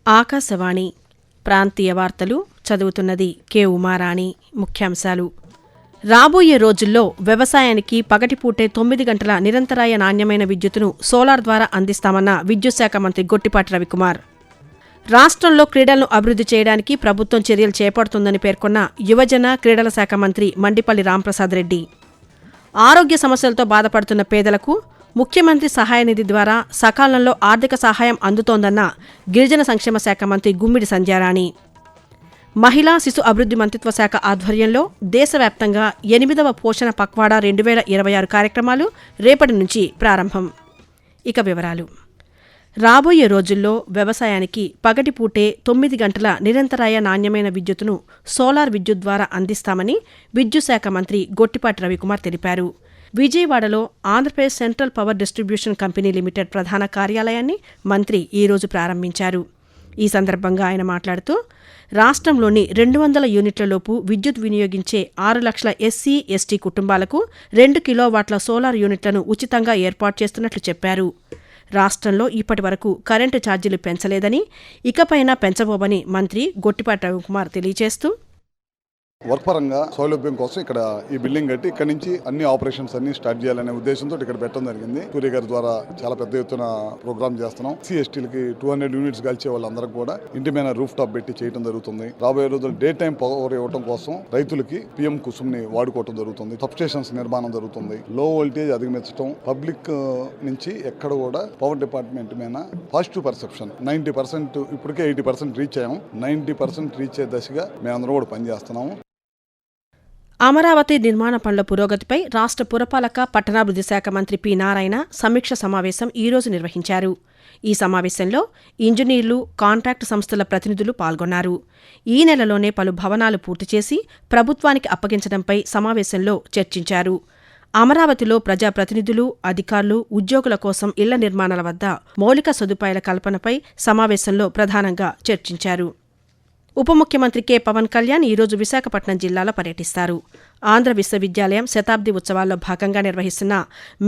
ఆకాశవాణి ప్రాంతీయ వార్తలు చదువుతున్నది కె ఉమారాణి. ముఖ్యాంశాలు: రాబోయే రోజుల్లో వ్యవసాయానికి పగటిపూటే 9 గంటల నిరంతరాయ నాణ్యమైన విద్యుత్తును సోలార్ ద్వారా అందిస్తామన్న విద్యుత్ శాఖ మంత్రి గొట్టిపాటి రవికుమార్. రాష్ట్రంలో క్రీడలను అభివృద్ధి చేయడానికి ప్రభుత్వం చర్యలు చేపడుతుందని పేర్కొన్న యువజన క్రీడల శాఖ మంత్రి మండిపల్లి రాంప్రసాద్ రెడ్డి. ఆరోగ్య సమస్యలతో బాధపడుతున్న పేదలకు ముఖ్యమంత్రి సహాయ నిధి ద్వారా సకాలంలో ఆర్థిక సహాయం అందుతోందన్న గిరిజన సంక్షేమ శాఖ మంత్రి గుమ్మిడి సంధ్యారాణి. మహిళా శిశు అభివృద్ధి మంత్రిత్వ శాఖ ఆధ్వర్యంలో దేశవ్యాప్తంగా 8వ పోషణ పక్వాడా 2026 కార్యక్రమాలు రేపటి నుంచి ప్రారంభం. ఇక వివరాలు: రాబోయే రోజుల్లో వ్యవసాయానికి పగటిపూటే 9 గంటల నిరంతరాయ నాణ్యమైన విద్యుత్తును సోలార్ విద్యుత్ ద్వారా అందిస్తామని విద్యుత్ శాఖ మంత్రి గొట్టిపాటి రవికుమార్ తెలిపారు. విజయవాడలో Andhra Pradesh central power distribution company limited ప్రధాన కార్యాలయాన్ని మంత్రి ఈరోజు ప్రారంభించారు. ఈ సందర్భంగా ఆయన మాట్లాడుతూ, రాష్ట్రంలోని 200 యూనిట్లలోపు విద్యుత్ వినియోగించే 6 లక్షల ఎస్సీ, ఎస్టీ కుటుంబాలకు 2 కిలోవాట్ల సోలార్ యూనిట్లను ఉచితంగా ఏర్పాటు చేస్తున్నట్లు చెప్పారు. రాష్ట్రంలో ఇప్పటివరకు కరెంటు ఛార్జీలు పెంచలేదని, ఇకపైనా పెంచబోమని మంత్రి గొట్టిపాటి రవికుమార్ తెలియజేస్తూ, వర్క్ పరంగా సౌలభ్యం కోసం ఇక్కడ ఈ బిల్డింగ్ కట్టి ఇక్కడ నుంచి అన్ని ఆపరేషన్స్ అన్ని స్టార్ట్ చేయాలనే ఉద్దేశంతో ఇక్కడ పెట్టడం జరిగింది. సూర్య గారి ద్వారా చాలా పెద్ద ఎత్తున ప్రోగ్రామ్ చేస్తున్నాం. సిఎస్టీలకి 200 యూనిట్స్ కలిసే వాళ్ళందరూ కూడా ఇంటి మీద రూఫ్ టాప్ పెట్టి చేయడం జరుగుతుంది. రాబోయే రోజులు డే టైం పవర్ ఇవ్వడం కోసం రైతులకి పిఎం కుసుమ్ ని వాడుకోవడం జరుగుతుంది. సబ్ స్టేషన్స్ నిర్మాణం జరుగుతుంది. లో వోల్టేజ్ అధిగమించడం, పబ్లిక్ నుంచి ఎక్కడ కూడా పవర్ డిపార్ట్మెంట్ మీద పాజిటివ్ పర్సెప్షన్ 90%, ఇప్పటికే 80% రీచ్ అయ్యాము. 90% రీచ్ అయ్యే దశగా మేమందరం కూడా పనిచేస్తున్నాము. అమరావతి నిర్మాణ పనుల పురోగతిపై రాష్ట్ర పురపాలక పట్టణాభివృద్ధి శాఖ మంత్రి పి. నారాయణ సమీక్ష సమావేశం ఈరోజు నిర్వహించారు. ఈ సమావేశంలో ఇంజనీర్లు, కాంట్రాక్టు సంస్థల ప్రతినిధులు పాల్గొన్నారు. ఈ నెలలోనే పలు భవనాలు పూర్తి చేసి ప్రభుత్వానికి అప్పగించడంపై సమావేశంలో చర్చించారు. అమరావతిలో ప్రజాప్రతినిధులు, అధికారులు, ఉద్యోగుల కోసం ఇళ్ల నిర్మాణాల వద్ద మౌలిక సదుపాయాల కల్పనపై సమావేశంలో ప్రధానంగా చర్చించారు. ఉప ముఖ్యమంత్రి కె. పవన్ కళ్యాణ్ ఈరోజు విశాఖపట్నం జిల్లాలో పర్యటిస్తారు. ఆంధ్ర విశ్వవిద్యాలయం శతాబ్ది ఉత్సవాల్లో భాగంగా నిర్వహిస్తున్న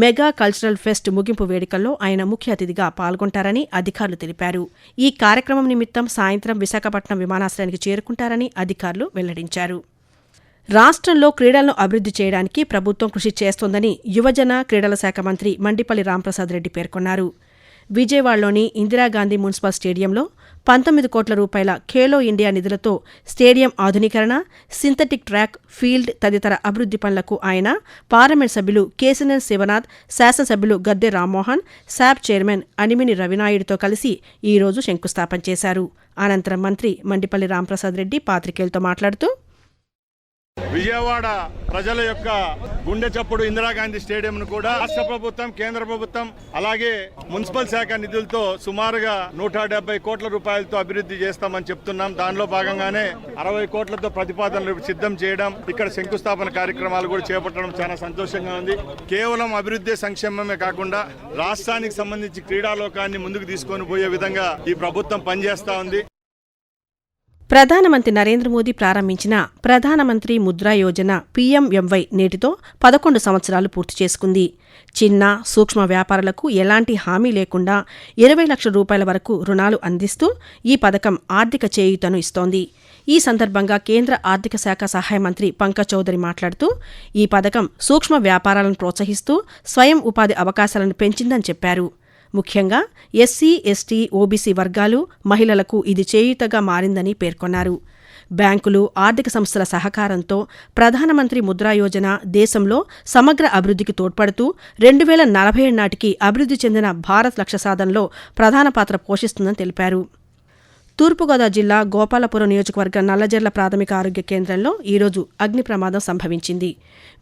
మెగా కల్చరల్ ఫెస్ట్ ముగింపు వేడుకల్లో ఆయన ముఖ్య అతిథిగా పాల్గొంటారని అధికారులు తెలిపారు. ఈ కార్యక్రమం నిమిత్తం సాయంత్రం విశాఖపట్నం విమానాశ్రయానికి చేరుకుంటారని అధికారులు వెల్లడించారు. రాష్ట్రంలో క్రీడలను అభివృద్ధి చేయడానికి ప్రభుత్వం కృషి చేస్తోందని యువజన క్రీడల శాఖ మంత్రి మండిపల్లి రాంప్రసాద్ రెడ్డి పేర్కొన్నారు. విజయవాడలోని ఇందిరాగాంధీ మున్సిపల్ స్టేడియంలో 19 కోట్ల రూపాయల ఖేలో ఇండియా నిధులతో స్టేడియం ఆధునీకరణ, సింథటిక్ ట్రాక్, ఫీల్డ్ తదితర అభివృద్ధి పనులకు ఆయన పార్లమెంట్ సభ్యులు కేశినేని శివనాథ్, శాసనసభ్యులు గద్దె రామ్మోహన్, శాప్ చైర్మన్ అనిమిని రవినాయుడితో కలిసి ఈరోజు శంకుస్థాపన చేశారు. అనంతరం మంత్రి మండిపల్లి రాంప్రసాద్ రెడ్డి పాత్రికేయులతో మాట్లాడుతూ, విజయవాడ ప్రజల యొక్క గుండె చప్పుడు ఇందిరాగాంధీ స్టేడియంను కూడా రాష్ట్ర ప్రభుత్వం, కేంద్ర ప్రభుత్వం అలాగే మున్సిపల్ శాఖ నిధులతో సుమారుగా 170 కోట్ల రూపాయలతో అభివృద్ధి చేస్తామని చెప్తున్నాం. దానిలో భాగంగానే 60 కోట్లతో ప్రతిపాదనలు సిద్ధం చేయడం, ఇక్కడ శంకుస్థాపన కార్యక్రమాలు కూడా చేపట్టడం చాలా సంతోషంగా ఉంది. కేవలం అభివృద్ధి సంక్షేమమే కాకుండా రాష్ట్రానికి సంబంధించి క్రీడాలోకాన్ని ముందుకు తీసుకొని పోయే విధంగా ఈ ప్రభుత్వం పనిచేస్తా ఉంది. ప్రధానమంత్రి నరేంద్ర మోదీ ప్రారంభించిన ప్రధానమంత్రి ముద్రా యోజన పీఎంఎంవై నేటితో 11 సంవత్సరాలు పూర్తి చేసుకుంది. చిన్న, సూక్ష్మ వ్యాపారులకు ఎలాంటి హామీ లేకుండా 20 లక్షల రూపాయల వరకు రుణాలు అందిస్తూ ఈ పథకం ఆర్థిక చేయూతను ఇస్తోంది. ఈ సందర్భంగా కేంద్ర ఆర్థిక శాఖ సహాయ మంత్రి పంకజ్ చౌదరి మాట్లాడుతూ, ఈ పథకం సూక్ష్మ వ్యాపారాలను ప్రోత్సహిస్తూ స్వయం ఉపాధి అవకాశాలను పెంచిందని చెప్పారు. ముఖ్యంగా ఎస్సీ, ఎస్టీ, ఓబీసీ వర్గాలు, మహిళలకు ఇది చేయూతగా మారిందని పేర్కొన్నారు. బ్యాంకులు, ఆర్థిక సంస్థల సహకారంతో ప్రధానమంత్రి ముద్రా యోజన దేశంలో సమగ్ర అభివృద్ధికి తోడ్పడుతూ 2047 నాటికి అభివృద్ధి చెందిన భారత్ లక్ష్య సాధనలో ప్రధాన పాత్ర పోషిస్తుందని తెలిపారు. తూర్పుగోదావరి జిల్లా గోపాలపురం నియోజకవర్గం నల్లజర్ల ప్రాథమిక ఆరోగ్య కేంద్రంలో ఈరోజు అగ్ని ప్రమాదం సంభవించింది.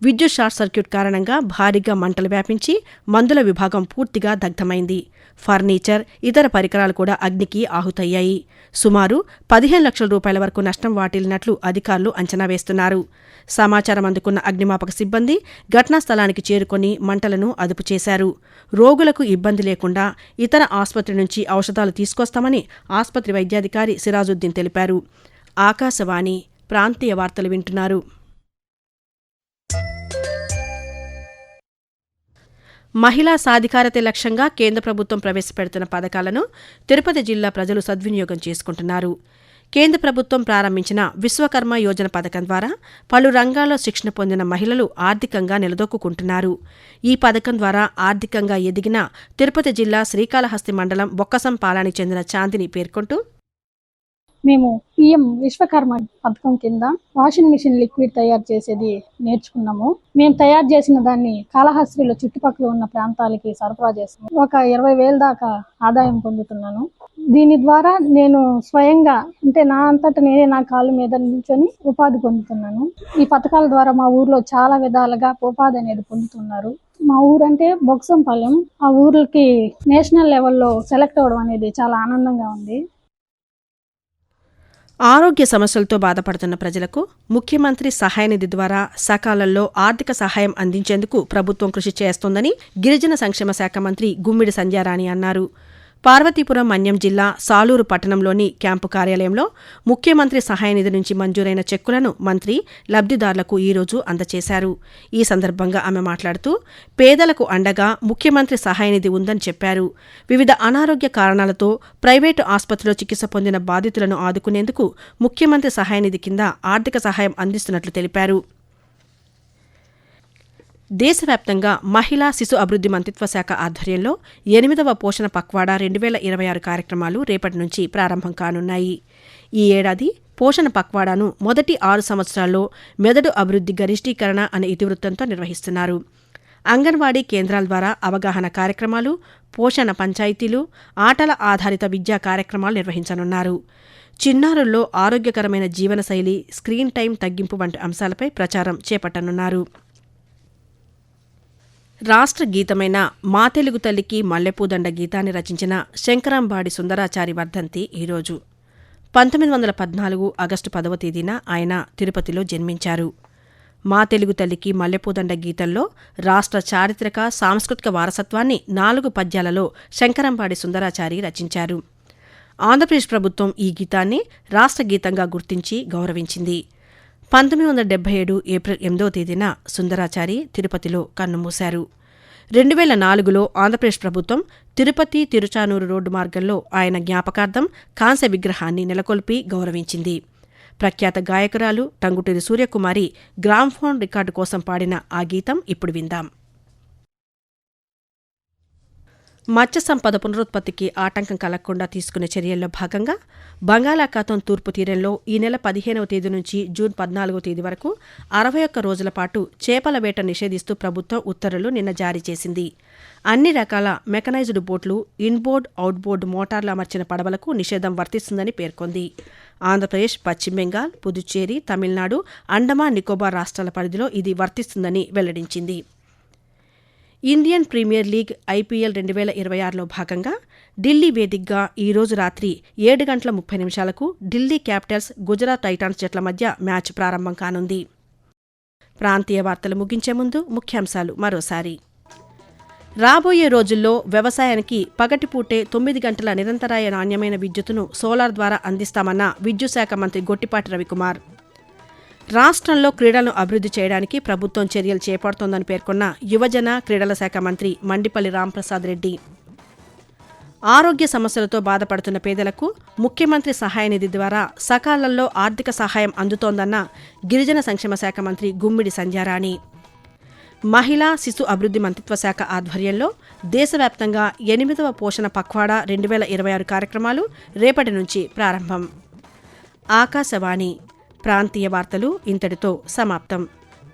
విద్యుత్ షార్ట్ సర్క్యూట్ కారణంగా భారీగా మంటలు వ్యాపించి మందుల విభాగం పూర్తిగా దగ్ధమైంది. ఫర్నిచర్, ఇతర పరికరాలు కూడా అగ్నికి ఆహుతయ్యాయి. సుమారు 15 లక్షల రూపాయల వరకు నష్టం వాటిల్లినట్లు అధికారులు అంచనా వేస్తున్నారు. సమాచారం అందుకున్న అగ్నిమాపక సిబ్బంది ఘటనా స్థలానికి చేరుకొని మంటలను అదుపు చేశారు. రోగులకు ఇబ్బంది లేకుండా ఇతర ఆసుపత్రి నుంచి ఔషధాలు తీసుకొస్తామని ఆసుపత్రి వైద్యాధికారి సిరాజుద్దీన్ తెలిపారు. ఆకాశవాణి ప్రాంతీయ వార్తలు వింటున్నారు. మహిళా సాధికారతే లక్ష్యంగా కేంద్ర ప్రభుత్వం ప్రవేశపెడుతున్న పథకాలను తిరుపతి జిల్లా ప్రజలు సద్వినియోగం చేసుకుంటున్నారు. కేంద్ర ప్రభుత్వం ప్రారంభించిన విశ్వకర్మ యోజన పథకం ద్వారా పలు రంగాల్లో శిక్షణ పొందిన మహిళలు ఆర్థికంగా నిలదొక్కుంటున్నారు. ఈ పథకం ద్వారా ఆర్థికంగా ఎదిగిన తిరుపతి జిల్లా శ్రీకాళహస్తి మండలం బొక్కసం పాలానికి చెందిన చాందిని పేర్కొంటూ, మేము పిఎం విశ్వకర్మ పథకం కింద వాషింగ్ మిషన్ లిక్విడ్ తయారు చేసేది నేర్చుకున్నాము. మేము తయారు చేసిన దాన్ని కాళహస్తిలో చుట్టుపక్కల ఉన్న ప్రాంతాలకి సరఫరా చేస్తాము. ఒక 20,000 దాకా ఆదాయం పొందుతున్నాను. దీని ద్వారా నేను స్వయంగా నా అంతటా నేనే నా కాళ్ళ మీద నిల్చొని ఉపాధి పొందుతున్నాను. ఈ పథకాల ద్వారా మా ఊర్లో చాలా విధాలుగా ఉపాధి అనేది పొందుతున్నారు. మా ఊరంటే బొక్సంపాలెం. ఆ ఊర్లకి నేషనల్ లెవెల్లో సెలెక్ట్ అవ్వడం అనేది చాలా ఆనందంగా ఉంది. ఆరోగ్య సమస్యలతో బాధపడుతున్న ప్రజలకు ముఖ్యమంత్రి సహాయ నిధి ద్వారా సకాలంలో ఆర్థిక సహాయం అందించేందుకు ప్రభుత్వం కృషి చేస్తోందని గిరిజన సంక్షేమ శాఖ మంత్రి గుమ్మిడి సంధ్యారాణి అన్నారు. పార్వతీపురం మన్యం జిల్లా సాలూరు పట్టణంలోని క్యాంపు కార్యాలయంలో ముఖ్యమంత్రి సహాయ నిధి నుంచి మంజూరైన చెక్కులను మంత్రి లబ్ధిదారులకు ఈరోజు అందజేశారు. ఈ సందర్భంగా ఆమె మాట్లాడుతూ, పేదలకు అండగా ముఖ్యమంత్రి సహాయ నిధి ఉందని చెప్పారు. వివిధ అనారోగ్య కారణాలతో ప్రైవేటు ఆసుపత్రిలో చికిత్స పొందిన బాధితులను ఆదుకునేందుకు ముఖ్యమంత్రి సహాయ నిధి కింద ఆర్థిక సహాయం అందిస్తున్నట్లు తెలిపారు. దేశవ్యాప్తంగా మహిళా శిశు అభివృద్ధి మంత్రిత్వ శాఖ ఆధ్వర్యంలో 8వ పోషణ పక్వాడా 2026 కార్యక్రమాలు రేపటి నుంచి ప్రారంభం కానున్నాయి. ఈ ఏడాది పోషణ పక్వాడాను మొదటి 6 సంవత్సరాల్లో మెదడు అభివృద్ధి గరిష్టీకరణ అనే ఇతివృత్తంతో నిర్వహిస్తున్నారు. అంగన్వాడీ కేంద్రాల ద్వారా అవగాహన కార్యక్రమాలు, పోషణ పంచాయతీలు, ఆటల ఆధారిత విద్యా కార్యక్రమాలు నిర్వహించనున్నారు. చిన్నారుల్లో ఆరోగ్యకరమైన జీవనశైలి, స్క్రీన్ టైం తగ్గింపు వంటి అంశాలపై ప్రచారం చేపట్టనున్నారు. రాష్ట్ర గీతమైన మా తెలుగు తల్లికి మల్లెపూదండ గీతాన్ని రచించిన శంకరాంబాడి సుందరాచారి వర్ధంతి ఈరోజు. 1914 ఆగస్టు 10వ తేదీన ఆయన తిరుపతిలో జన్మించారు. మా తెలుగు తల్లికి మల్లెపూదండ గీతంలో రాష్ట్ర చారిత్రక, సాంస్కృతిక వారసత్వాన్ని 4 పద్యాలలో శంకరాంబాడి సుందరాచారి రచించారు. ఆంధ్రప్రదేశ్ ప్రభుత్వం ఈ గీతాన్ని రాష్ట్ర గీతంగా గుర్తించి గౌరవించింది. 1977 ఏప్రిల్ 8వ తేదీన సుందరాచారి తిరుపతిలో కన్నుమూశారు. 2004లో ఆంధ్రప్రదేశ్ ప్రభుత్వం తిరుపతి తిరుచానూరు రోడ్డు మార్గంలో ఆయన జ్ఞాపకార్థం కాంస్య విగ్రహాన్ని నెలకొల్పి గౌరవించింది. ప్రఖ్యాత గాయకురాలు టంగుటూరి సూర్యకుమారి గ్రామ్ఫోన్ రికార్డు కోసం పాడిన ఆ గీతం ఇప్పుడు విందాం. మత్స్య సంపద పునరుత్పత్తికి ఆటంకం కలగకుండా తీసుకునే చర్యల్లో భాగంగా బంగాళాఖాతం తూర్పు తీరంలో ఈ నెల 15వ తేదీ నుంచి జూన్ 14వ తేదీ వరకు 61 రోజుల పాటు చేపల వేట నిషేధిస్తూ ప్రభుత్వం ఉత్తర్వులు నిన్న జారీ చేసింది. అన్ని రకాల మెకనైజ్డ్ బోట్లు, ఇన్బోర్డ్, అవుట్బోర్డ్ మోటార్లు అమర్చిన పడవలకు నిషేధం వర్తిస్తుందని పేర్కొంది. ఆంధ్రప్రదేశ్, పశ్చిమ బెంగాల్, పుదుచ్చేరి, తమిళనాడు, అండమాన్ నికోబార్ రాష్ట్రాల పరిధిలో ఇది వర్తిస్తుందని వెల్లడించింది. ఇండియన్ ప్రీమియర్ లీగ్ ఐపీఎల్ 2026లో భాగంగా ఢిల్లీ వేదికగా ఈరోజు రాత్రి 7:30 ఢిల్లీ క్యాపిటల్స్, గుజరాత్ టైటాన్స్ జట్ల మధ్య మ్యాచ్ ప్రారంభం కానుంది. ప్రాంతీయ వార్తలు ముగించే ముందు ముఖ్యాంశాలు మరోసారి. రాబోయే రోజుల్లో వ్యవసాయానికి పగటిపూటే 9 గంటల నిరంతరాయ నాణ్యమైన విద్యుత్తును సోలార్ ద్వారా అందిస్తామన్న విద్యుత్ శాఖ మంత్రి గొట్టిపాటి రవికుమార్. రాష్ట్రంలో క్రీడలను అభివృద్ధి చేయడానికి ప్రభుత్వం చర్యలు చేపడుతోందని పేర్కొన్న యువజన, క్రీడల శాఖ మంత్రి మండిపల్లి రాంప్రసాద్ రెడ్డి. ఆరోగ్య సమస్యలతో బాధపడుతున్న పేదలకు ముఖ్యమంత్రి సహాయ నిధి ద్వారా సకాలంలో ఆర్థిక సహాయం అందుతోందన్న గిరిజన సంక్షేమ శాఖ మంత్రి గుమ్మిడి సంధ్యారాణి. మహిళా శిశు అభివృద్ధి మంత్రిత్వ శాఖ ఆధ్వర్యంలో దేశవ్యాప్తంగా 8వ పోషణ పక్వాడా 2026 కార్యక్రమాలు రేపటి నుంచి ప్రారంభం. ఆకాశవాణి ప్రాంతీయ వార్తలు ఇంతటితో సమాప్తం.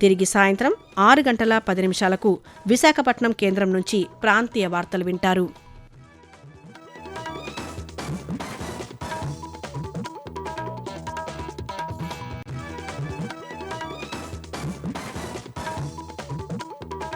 తిరిగి సాయంత్రం 6:10 విశాఖపట్నం కేంద్రం నుంచి ప్రాంతీయ వార్తలు వింటారు.